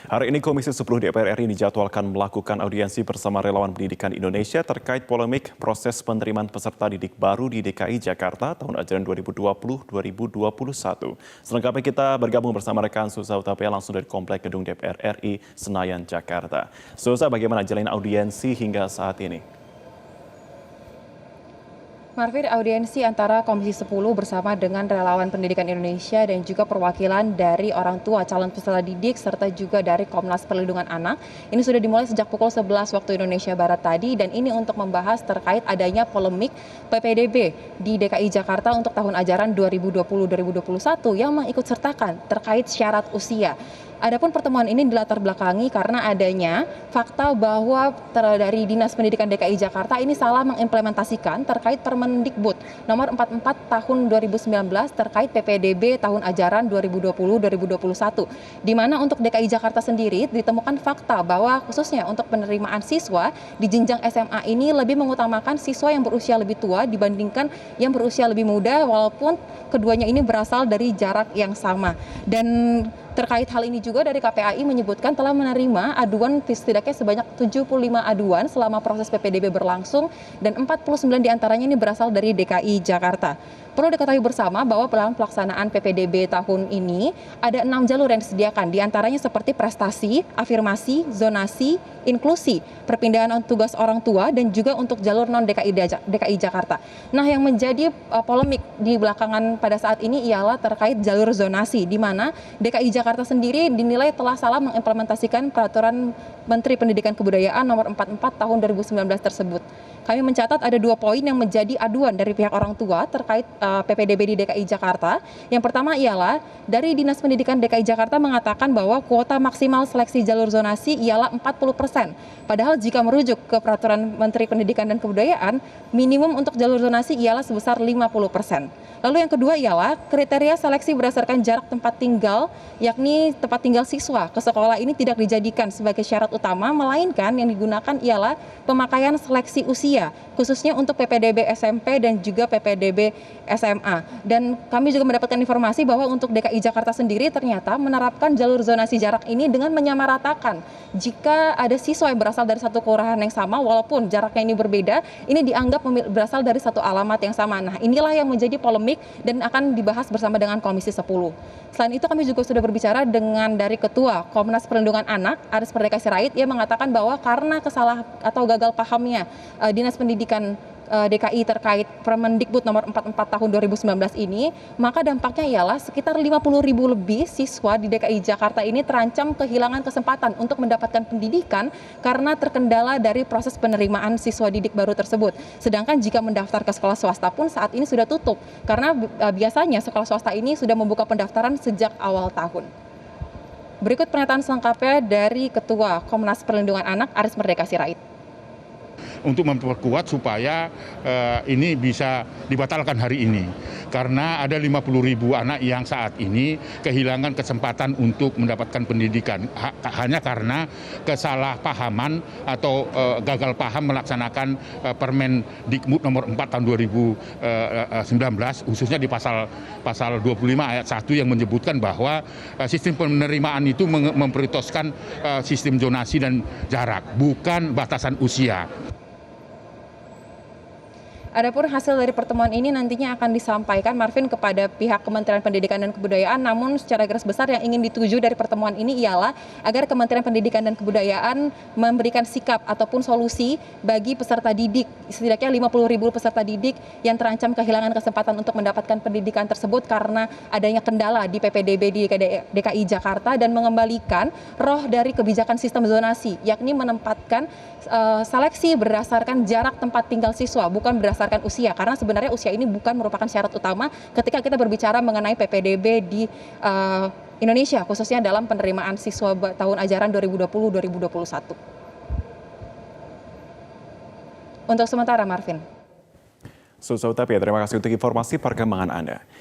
Hari ini Komisi 10 DPR RI dijadwalkan melakukan audiensi bersama relawan pendidikan Indonesia terkait polemik proses penerimaan peserta didik baru di DKI Jakarta tahun ajaran 2020-2021. Selengkapnya kita bergabung bersama rekan Susa Utapia langsung dari Komplek Gedung DPR RI Senayan, Jakarta. Susa, bagaimana jalannya audiensi hingga saat ini? Marvin, audiensi antara Komisi 10 bersama dengan relawan pendidikan Indonesia dan juga perwakilan dari orang tua calon peserta didik serta juga dari Komnas Perlindungan Anak ini sudah dimulai sejak pukul 11 waktu Indonesia Barat tadi, dan ini untuk membahas terkait adanya polemik PPDB di DKI Jakarta untuk tahun ajaran 2020-2021 yang mengikut sertakan terkait syarat usia. Adapun pertemuan ini dilatar belakangi karena adanya fakta bahwa dari Dinas Pendidikan DKI Jakarta ini salah mengimplementasikan terkait Permendikbud nomor 44 tahun 2019 terkait PPDB tahun ajaran 2020-2021. Di mana untuk DKI Jakarta sendiri ditemukan fakta bahwa khususnya untuk penerimaan siswa di jenjang SMA ini lebih mengutamakan siswa yang berusia lebih tua dibandingkan yang berusia lebih muda, walaupun keduanya ini berasal dari jarak yang sama. Dan terkait hal ini juga dari KPAI menyebutkan telah menerima aduan setidaknya sebanyak 75 aduan selama proses PPDB berlangsung, dan 49 diantaranya ini berasal dari DKI Jakarta. Perlu diketahui bersama bahwa dalam pelaksanaan PPDB tahun ini ada 6 jalur yang disediakan, diantaranya seperti prestasi, afirmasi, zonasi, inklusi, perpindahan tugas orang tua, dan juga untuk jalur non-DKI Jakarta. Nah, yang menjadi polemik di belakangan pada saat ini ialah terkait jalur zonasi, di mana DKI Jakarta sendiri dinilai telah salah mengimplementasikan peraturan Menteri Pendidikan Kebudayaan nomor 44 tahun 2019 tersebut. Kami mencatat ada 2 poin yang menjadi aduan dari pihak orang tua terkait PPDB di DKI Jakarta. Yang pertama ialah dari Dinas Pendidikan DKI Jakarta mengatakan bahwa kuota maksimal seleksi jalur zonasi ialah 40%. Padahal jika merujuk ke peraturan Menteri Pendidikan dan Kebudayaan, minimum untuk jalur zonasi ialah sebesar 50%. Lalu yang kedua ialah kriteria seleksi berdasarkan jarak tempat tinggal, yakni tempat tinggal siswa ke sekolah ini tidak dijadikan sebagai syarat utama, melainkan yang digunakan ialah pemakaian seleksi usia, khususnya untuk PPDB SMP dan juga PPDB SMA. Dan kami juga mendapatkan informasi bahwa untuk DKI Jakarta sendiri ternyata menerapkan jalur zonasi jarak ini dengan menyamaratakan. Jika ada siswa yang berasal dari satu kelurahan yang sama, walaupun jaraknya ini berbeda, ini dianggap berasal dari satu alamat yang sama. Nah, inilah yang menjadi polemik dan akan dibahas bersama dengan Komisi 10. Selain itu, kami juga sudah berbicara dengan dari Ketua Komnas Perlindungan Anak, Aris Merdeka Sirait. Ia mengatakan bahwa karena gagal pahamnya Dinas Pendidikan DKI terkait Permendikbud nomor 44 tahun 2019 ini, maka dampaknya ialah sekitar 50.000 lebih siswa di DKI Jakarta ini terancam kehilangan kesempatan untuk mendapatkan pendidikan karena terkendala dari proses penerimaan siswa didik baru tersebut. Sedangkan jika mendaftar ke sekolah swasta pun saat ini sudah tutup, karena biasanya sekolah swasta ini sudah membuka pendaftaran sejak awal tahun. Berikut pernyataan selengkapnya dari Ketua Komnas Perlindungan Anak, Aris Merdeka Sirait. Untuk memperkuat supaya ini bisa dibatalkan hari ini. Karena ada 50.000 anak yang saat ini kehilangan kesempatan untuk mendapatkan pendidikan hanya karena kesalahpahaman atau gagal paham melaksanakan Permendikbud nomor 4 tahun 2019, khususnya di pasal 25 ayat 1 yang menyebutkan bahwa sistem penerimaan itu memprioritaskan sistem zonasi dan jarak, bukan batasan usia. Adapun hasil dari pertemuan ini nantinya akan disampaikan, Marvin, kepada pihak Kementerian Pendidikan dan Kebudayaan. Namun secara garis besar yang ingin dituju dari pertemuan ini ialah agar Kementerian Pendidikan dan Kebudayaan memberikan sikap ataupun solusi bagi peserta didik, setidaknya 50.000 peserta didik yang terancam kehilangan kesempatan untuk mendapatkan pendidikan tersebut karena adanya kendala di PPDB di DKI Jakarta, dan mengembalikan roh dari kebijakan sistem zonasi, yakni menempatkan seleksi berdasarkan jarak tempat tinggal siswa, bukan berdasarkan usia, karena sebenarnya usia ini bukan merupakan syarat utama ketika kita berbicara mengenai PPDB di Indonesia, khususnya dalam penerimaan siswa tahun ajaran 2020-2021. Untuk sementara, Marvin. Susa Utapia, terima kasih untuk informasi perkembangan Anda.